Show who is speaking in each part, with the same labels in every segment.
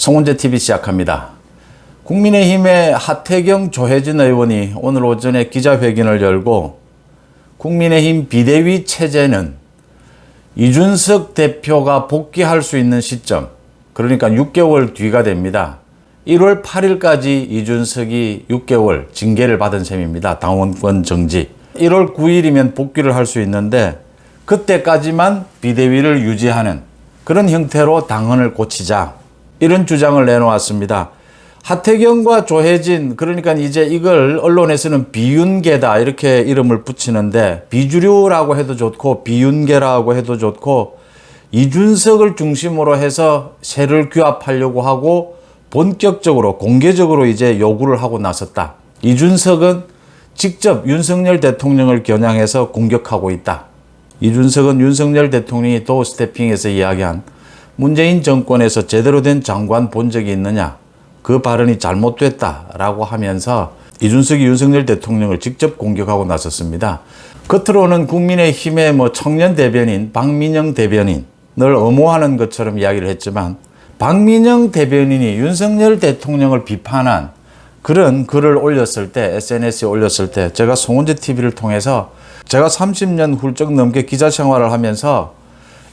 Speaker 1: 송은재 TV 시작합니다. 국민의힘의 하태경, 조혜진 의원이 오늘 오전에 기자회견을 열고 국민의힘 비대위 체제는 이준석 대표가 복귀할 수 있는 시점, 그러니까 6개월 뒤가 됩니다. 1월 8일까지 이준석이 6개월 징계를 받은 셈입니다. 당원권 정지. 1월 9일이면 복귀를 할 수 있는데 그때까지만 비대위를 유지하는 그런 형태로 당헌을 고치자, 이런 주장을 내놓았습니다. 하태경과 조혜진, 그러니까 이제 이걸 언론에서는 비윤계다 이렇게 이름을 붙이는데, 비주류라고 해도 좋고 비윤계라고 해도 좋고 이준석을 중심으로 해서 세를 규합하려고 하고 본격적으로 공개적으로 이제 요구를 하고 나섰다. 이준석은 직접 윤석열 대통령을 겨냥해서 공격하고 있다. 이준석은 윤석열 대통령이 도어스태핑에서 이야기한 문재인 정권에서 제대로 된 장관 본 적이 있느냐, 그 발언이 잘못됐다라고 하면서 이준석이 윤석열 대통령을 직접 공격하고 나섰습니다. 겉으로는 국민의힘의 청년 대변인 박민영 대변인을 엄호하는 것처럼 이야기를 했지만, 박민영 대변인이 윤석열 대통령을 비판한 그런 글을 올렸을 때, SNS에 올렸을 때, 제가 송은재 TV를 통해서 제가 30년 훌쩍 넘게 기자 생활을 하면서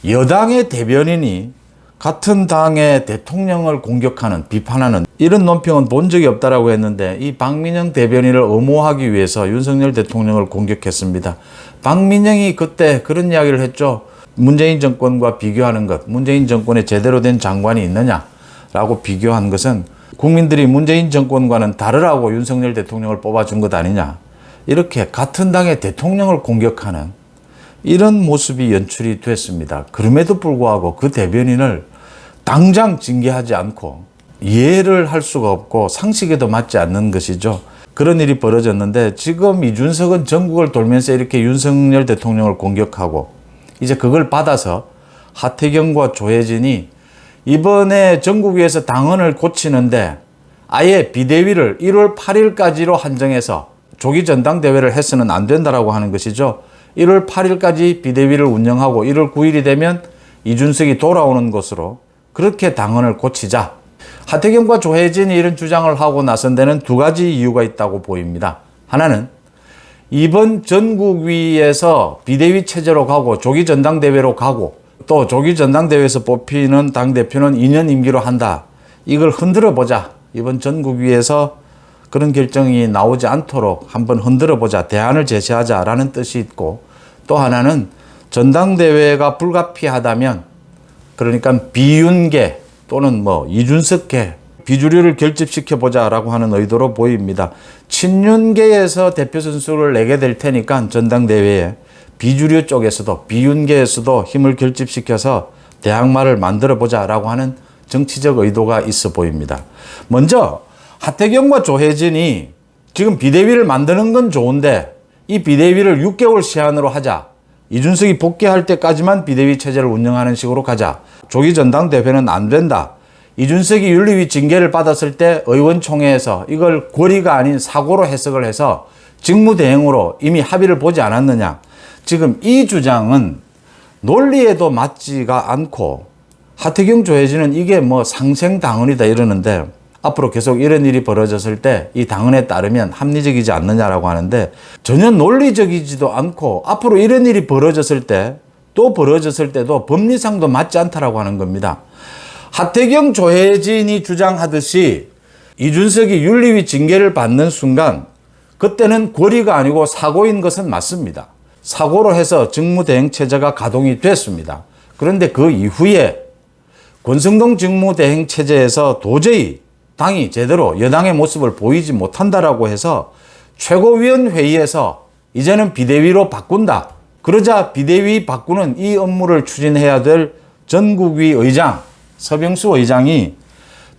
Speaker 1: 여당의 대변인이 같은 당의 대통령을 공격하는, 비판하는 이런 논평은 본 적이 없다라고 했는데, 이 박민영 대변인을 엄호하기 위해서 윤석열 대통령을 공격했습니다. 박민영이 그때 그런 이야기를 했죠. 문재인 정권과 비교하는 것, 문재인 정권에 제대로 된 장관이 있느냐라고 비교한 것은 국민들이 문재인 정권과는 다르라고 윤석열 대통령을 뽑아준 것 아니냐, 이렇게 같은 당의 대통령을 공격하는 이런 모습이 연출이 됐습니다. 그럼에도 불구하고 그 대변인을 당장 징계하지 않고 이해를 할 수가 없고 상식에도 맞지 않는 것이죠. 그런 일이 벌어졌는데, 지금 이준석은 전국을 돌면서 이렇게 윤석열 대통령을 공격하고, 이제 그걸 받아서 하태경과 조혜진이 이번에 전국위에서 당헌을 고치는데 아예 비대위를 1월 8일까지로 한정해서 조기 전당대회를 해서는 안 된다라고 하는 것이죠. 1월 8일까지 비대위를 운영하고 1월 9일이 되면 이준석이 돌아오는 것으로 그렇게 당헌을 고치자. 하태경과 조혜진이 이런 주장을 하고 나선 데는 두 가지 이유가 있다고 보입니다. 하나는 이번 전국위에서 비대위 체제로 가고 조기 전당대회로 가고, 또 조기 전당대회에서 뽑히는 당대표는 2년 임기로 한다. 이걸 흔들어 보자. 이번 전국위에서 그런 결정이 나오지 않도록 한번 흔들어 보자, 대안을 제시하자라는 뜻이 있고, 또 하나는 전당대회가 불가피하다면, 그러니까 비윤계 또는 이준석계, 비주류를 결집시켜보자라고 하는 의도로 보입니다. 친윤계에서 대표 선수를 내게 될 테니까 전당대회에 비주류 쪽에서도, 비윤계에서도 힘을 결집시켜서 대항마를 만들어보자라고 하는 정치적 의도가 있어 보입니다. 먼저 하태경과 조혜진이 지금 비대위를 만드는 건 좋은데, 이 비대위를 6개월 시한으로 하자. 이준석이 복귀할 때까지만 비대위 체제를 운영하는 식으로 가자. 조기 전당대회는 안 된다. 이준석이 윤리위 징계를 받았을 때 의원총회에서 이걸 고리가 아닌 사고로 해석을 해서 직무대행으로 이미 합의를 보지 않았느냐. 지금 이 주장은 논리에도 맞지가 않고, 하태경, 조혜진은 이게 상생당헌이다 이러는데, 앞으로 계속 이런 일이 벌어졌을 때 이 당헌에 따르면 합리적이지 않느냐라고 하는데, 전혀 논리적이지도 않고, 앞으로 이런 일이 벌어졌을 때, 또 벌어졌을 때도 법리상도 맞지 않다라고 하는 겁니다. 하태경, 조혜진이 주장하듯이 이준석이 윤리위 징계를 받는 순간 그때는 고리가 아니고 사고인 것은 맞습니다. 사고로 해서 직무대행체제가 가동이 됐습니다. 그런데 그 이후에 권성동 직무대행체제에서 도저히 당이 제대로 여당의 모습을 보이지 못한다라고 해서 최고위원회의에서 이제는 비대위로 바꾼다. 그러자 비대위 바꾸는 이 업무를 추진해야 될 전국위 의장 서병수 의장이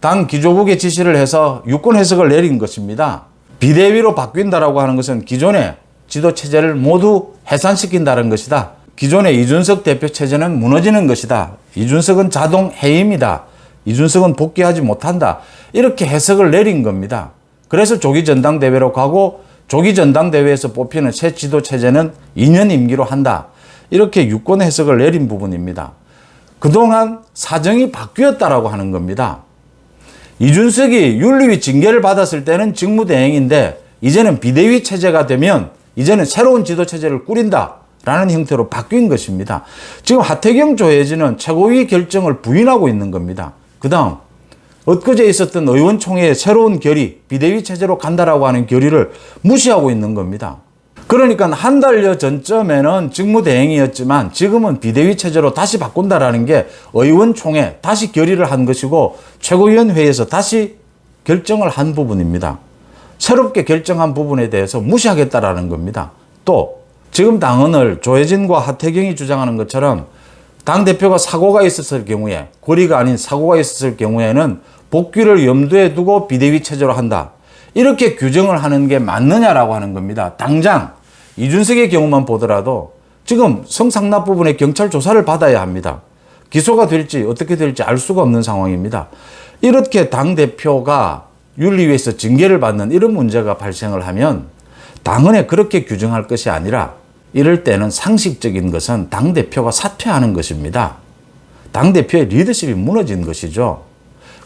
Speaker 1: 당 기조국에 지시를 해서 유권 해석을 내린 것입니다. 비대위로 바뀐다라고 하는 것은 기존의 지도체제를 모두 해산시킨다는 것이다. 기존의 이준석 대표 체제는 무너지는 것이다. 이준석은 자동 해임이다. 이준석은 복귀하지 못한다. 이렇게 해석을 내린 겁니다. 그래서 조기 전당대회로 가고, 조기 전당대회에서 뽑히는 새 지도체제는 2년 임기로 한다. 이렇게 유권 해석을 내린 부분입니다. 그동안 사정이 바뀌었다라고 하는 겁니다. 이준석이 윤리위 징계를 받았을 때는 직무대행인데 이제는 비대위 체제가 되면 이제는 새로운 지도체제를 꾸린다라는 형태로 바뀐 것입니다. 지금 하태경, 조혜진은 최고위 결정을 부인하고 있는 겁니다. 그 다음 엊그제 있었던 의원총회의 새로운 결의, 비대위 체제로 간다라고 하는 결의를 무시하고 있는 겁니다. 그러니까 한 달여 전쯤에는 직무대행이었지만 지금은 비대위 체제로 다시 바꾼다라는 게 의원총회 다시 결의를 한 것이고 최고위원회에서 다시 결정을 한 부분입니다. 새롭게 결정한 부분에 대해서 무시하겠다라는 겁니다. 또 지금 당헌을 조혜진과 하태경이 주장하는 것처럼 당대표가 사고가 있었을 경우에, 고리가 아닌 사고가 있었을 경우에는 복귀를 염두에 두고 비대위 체제로 한다. 이렇게 규정을 하는 게 맞느냐라고 하는 겁니다. 당장 이준석의 경우만 보더라도 지금 성상납 부분에 경찰 조사를 받아야 합니다. 기소가 될지 어떻게 될지 알 수가 없는 상황입니다. 이렇게 당대표가 윤리위에서 징계를 받는 이런 문제가 발생을 하면 당헌에 그렇게 규정할 것이 아니라 이럴 때는 상식적인 것은 당대표가 사퇴하는 것입니다. 당대표의 리더십이 무너진 것이죠.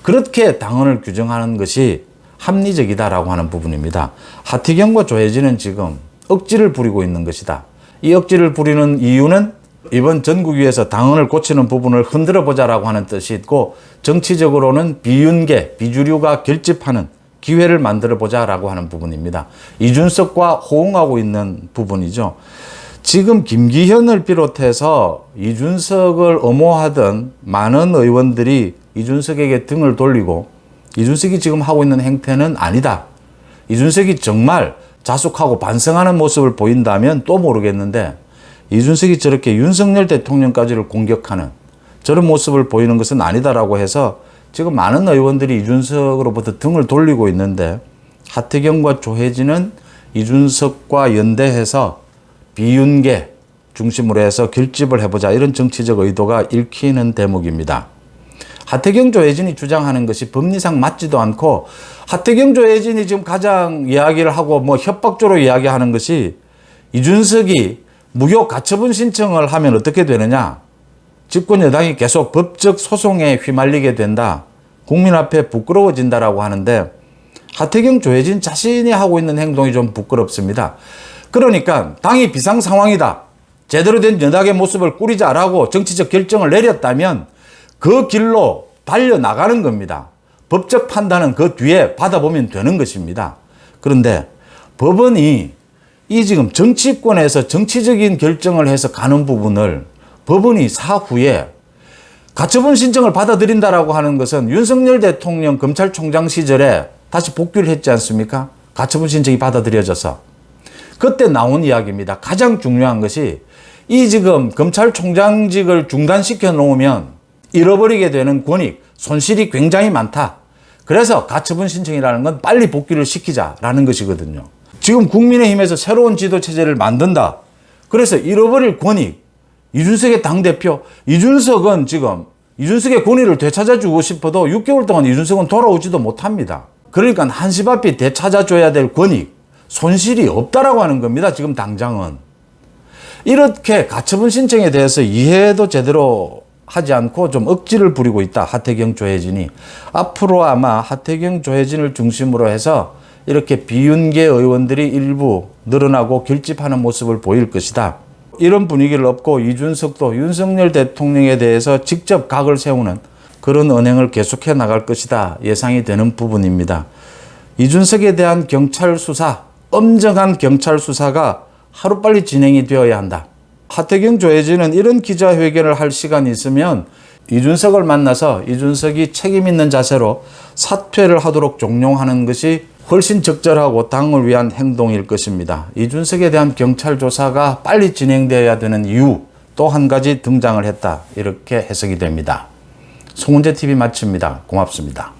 Speaker 1: 그렇게 당헌을 규정하는 것이 합리적이다라고 하는 부분입니다. 하태경과 조혜진은 지금 억지를 부리고 있는 것이다. 이 억지를 부리는 이유는 이번 전국위에서 당헌을 고치는 부분을 흔들어 보자라고 하는 뜻이 있고 정치적으로는 비윤계, 비주류가 결집하는 기회를 만들어 보자라고 하는 부분입니다. 이준석과 호응하고 있는 부분이죠. 지금 김기현을 비롯해서 이준석을 엄호하던 많은 의원들이 이준석에게 등을 돌리고 이준석이 지금 하고 있는 행태는 아니다. 이준석이 정말 자숙하고 반성하는 모습을 보인다면 또 모르겠는데 이준석이 저렇게 윤석열 대통령까지를 공격하는 저런 모습을 보이는 것은 아니다라고 해서 지금 많은 의원들이 이준석으로부터 등을 돌리고 있는데 하태경과 조혜진은 이준석과 연대해서 비윤계 중심으로 해서 결집을 해보자 이런 정치적 의도가 읽히는 대목입니다. 하태경, 조혜진이 주장하는 것이 법리상 맞지도 않고 하태경, 조혜진이 지금 가장 이야기를 하고 협박조로 이야기하는 것이 이준석이 무효 가처분 신청을 하면 어떻게 되느냐. 집권 여당이 계속 법적 소송에 휘말리게 된다. 국민 앞에 부끄러워진다라고 하는데 하태경, 조혜진 자신이 하고 있는 행동이 좀 부끄럽습니다. 그러니까 당이 비상 상황이다. 제대로 된 여당의 모습을 꾸리자라고 정치적 결정을 내렸다면 그 길로 달려나가는 겁니다. 법적 판단은 그 뒤에 받아보면 되는 것입니다. 그런데 법원이 이 지금 정치권에서 정치적인 결정을 해서 가는 부분을 법원이 사후에 가처분 신청을 받아들인다라고 하는 것은 윤석열 대통령 검찰총장 시절에 다시 복귀를 했지 않습니까? 가처분 신청이 받아들여져서. 그때 나온 이야기입니다. 가장 중요한 것이 이 지금 검찰총장직을 중단시켜 놓으면 잃어버리게 되는 권익, 손실이 굉장히 많다. 그래서 가처분 신청이라는 건 빨리 복귀를 시키자라는 것이거든요. 지금 국민의힘에서 새로운 지도체제를 만든다. 그래서 잃어버릴 권익, 이준석의 당대표, 이준석은 지금 이준석의 권위를 되찾아주고 싶어도 6개월 동안 이준석은 돌아오지도 못합니다. 그러니까 한시 앞이 되찾아줘야 될 권익, 손실이 없다라고 하는 겁니다. 지금 당장은. 이렇게 가처분 신청에 대해서 이해도 제대로 하지 않고 좀 억지를 부리고 있다. 하태경, 조혜진이. 앞으로 아마 하태경, 조혜진을 중심으로 해서 이렇게 비윤계 의원들이 일부 늘어나고 결집하는 모습을 보일 것이다. 이런 분위기를 업고 이준석도 윤석열 대통령에 대해서 직접 각을 세우는 그런 언행을 계속해 나갈 것이다. 예상이 되는 부분입니다. 이준석에 대한 경찰 수사, 엄정한 경찰 수사가 하루빨리 진행이 되어야 한다. 하태경, 조혜진은 이런 기자회견을 할 시간이 있으면 이준석을 만나서 이준석이 책임 있는 자세로 사퇴를 하도록 종용하는 것이 훨씬 적절하고 당을 위한 행동일 것입니다. 이준석에 대한 경찰 조사가 빨리 진행되어야 되는 이유 또 한 가지 등장을 했다. 이렇게 해석이 됩니다. 송은재 TV 마칩니다. 고맙습니다.